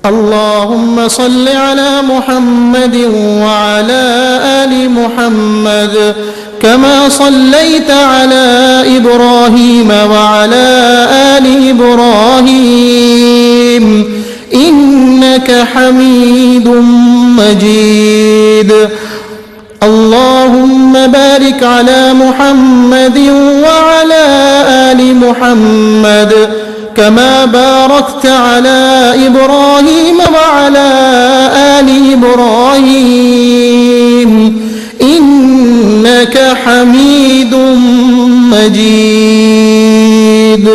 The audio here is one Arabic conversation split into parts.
اللهم صل على محمد وعلى آل محمد كما صليت على إبراهيم وعلى آل إبراهيم إنك حميد مجيد. اللهم بارك على محمد وعلى آل محمد كما باركت على إبراهيم وعلى آل إبراهيم إنك حميد مجيد.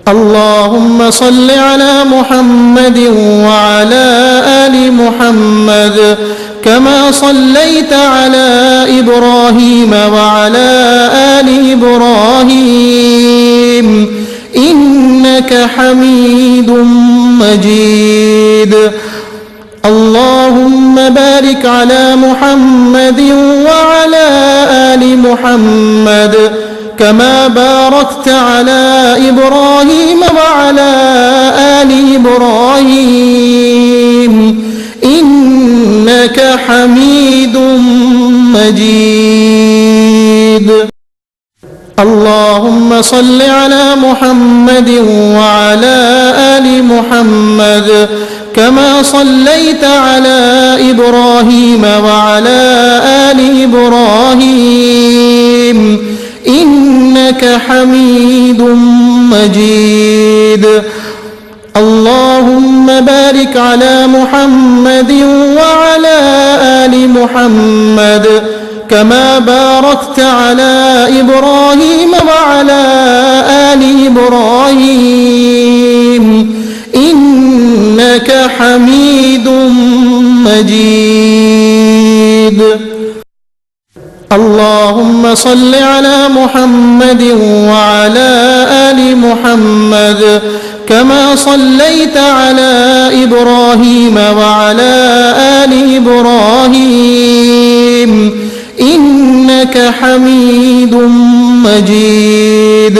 اللهم صل على محمد وعلى آل محمد كما صليت على إبراهيم وعلى آل إبراهيم إنك حميد مجيد. اللهم بارك على محمد وعلى آل محمد كما باركت على إبراهيم وعلى آل إبراهيم إنك حميد مجيد. اللهم صل على محمد وعلى آل محمد كما صليت على إبراهيم وعلى آل إبراهيم إنك حميد مجيد. اللهم بارك على محمد وعلى آل محمد كما باركت على إبراهيم وعلى آل إبراهيم إنك حميد مجيد. اللهم صل على محمد وعلى آل محمد كما صليت على إبراهيم وعلى آل إبراهيم إنك حميد مجيد.